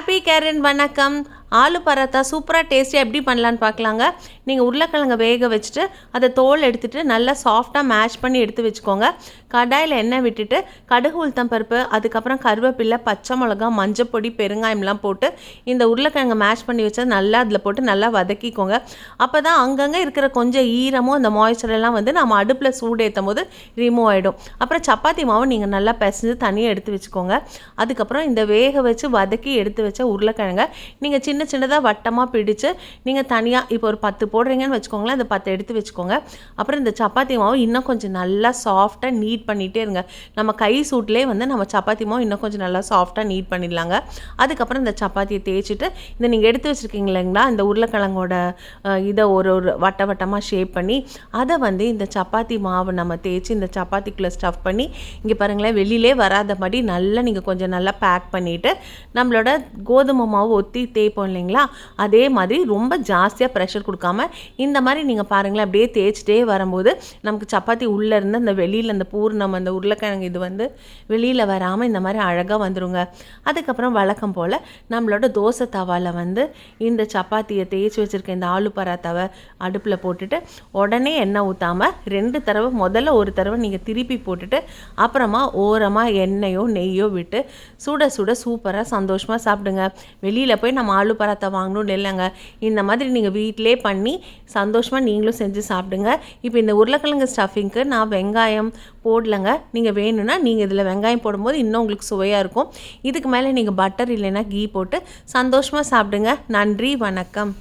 Happy கேரன் வணக்கம். ஆலு பராத்தா சூப்பராக டேஸ்டியாக எப்படி பண்ணலான்னு பார்க்கலாங்க. நீங்கள் உருளைக்கிழங்க வேக வச்சுட்டு அதை தோல் எடுத்துகிட்டு நல்லா சாஃப்டாக மேஷ் பண்ணி எடுத்து வச்சுக்கோங்க. கடாயில் எண்ணெய் விட்டுட்டு கடுகு உளுத்தம் பருப்பு, அதுக்கப்புறம் கருவேப்பிலை, பச்சை மிளகா, மஞ்சப்பொடி, பெருங்காயம்லாம் போட்டு இந்த உருளைக்கிழங்க மேஷ் பண்ணி வச்சா நல்லா அதில் போட்டு நல்லா வதக்கிக்கோங்க. அப்போ தான் அங்கங்கே இருக்கிற கொஞ்சம் ஈரமும் அந்த மாய்ச்சரெல்லாம் நம்ம அடுப்பில் சூடு ஏற்றும் போது ரிமூவ் ஆகிடும். அப்புறம் சப்பாத்தி மாவு நீங்கள் நல்லா பிசைஞ்சு தனியாக எடுத்து வச்சுக்கோங்க. அதுக்கப்புறம் இந்த வேக வச்சு வதக்கி எடுத்து வச்ச உருளைக்கிழங்க நீங்கள் சின்ன சின்னதாக வட்டமாக பிடிச்சு நீங்கள் தனியாக இப்போ ஒரு 10 போடுறீங்கன்னு வச்சுக்கோங்களேன், அந்த 10 எடுத்து வச்சுக்கோங்க. அப்புறம் இந்த சப்பாத்தி மாவு இன்னும் கொஞ்சம் நல்லா சாஃப்டாக நீட் பண்ணிகிட்டே இருங்க. நம்ம கை சூட்லேயே நம்ம சப்பாத்தி மாவு இன்னும் கொஞ்சம் நல்லா சாஃப்டாக நீட் பண்ணிடலாங்க. அதுக்கப்புறம் இந்த சப்பாத்தியை தேய்ச்சிட்டு இந்த நீங்கள் எடுத்து வச்சுருக்கீங்க இல்லைங்களா, இந்த உருளைக்கிழங்கோட இதை ஒரு ஒரு வட்டமாக ஷேப் பண்ணி அதை இந்த சப்பாத்தி மாவு நம்ம தேய்ச்சி இந்த சப்பாத்திக்குள்ளே ஸ்டஃப் பண்ணி இங்கே பாருங்களேன், வெளியிலே வராத மாதிரி நல்லா நீங்கள் கொஞ்சம் நல்லா பேக் பண்ணிவிட்டு நம்மளோட கோதுமை மாவு ஒத்தி தேய்ப்போம் இல்லைங்களா, அதே மாதிரி ரொம்ப ஜாஸ்தியாக ப்ரெஷர் கொடுக்காம இந்த மாதிரி நீங்கள் பாருங்களேன், அப்படியே தேய்ச்சிட்டே வரும்போது நமக்கு சப்பாத்தி உள்ளே இருந்து அந்த வெளியில் அந்த பூர்ணம் அந்த உருளைக்கிழங்கு இது வெளியில் வராமல் இந்த மாதிரி அழகாக வந்துடுங்க. அதுக்கப்புறம் வழக்கம் போல் நம்மளோட தோசை தவாவில் இந்த சப்பாத்தியை தேய்ச்சி வச்சுருக்க இந்த ஆலு பராத்தாவை அடுப்பில் போட்டுட்டு உடனே எண்ணெய் ஊற்றாமல் 2 தடவை முதல்ல ஒரு தடவை நீங்கள் திருப்பி போட்டுட்டு அப்புறமா ஓரமாக எண்ணெயோ நெய்யோ விட்டு சுட சுட சூப்பராக சந்தோஷமாக சாப்பிடுங்க. வெளியில் போய் நம்ம ஆலு பராத்தா வாங்கணும்னு இல்லைங்க, இந்த மாதிரி நீங்கள் வீட்டிலே பண்ணி சந்தோஷமாக நீங்களும் செஞ்சு சாப்பிடுங்க. இப்போ இந்த உருளைக்கிழங்கு ஸ்டஃபிங்க்கு நான் வெங்காயம் போடலைங்க. நீங்கள் வேணும்னா நீங்கள் இதில் வெங்காயம் போடும்போது இன்னும் உங்களுக்கு சுவையாக இருக்கும். இதுக்கு மேலே நீங்கள் பட்டர் இல்லைன்னா கீ போட்டு சந்தோஷமாக சாப்பிடுங்க. நன்றி, வணக்கம்.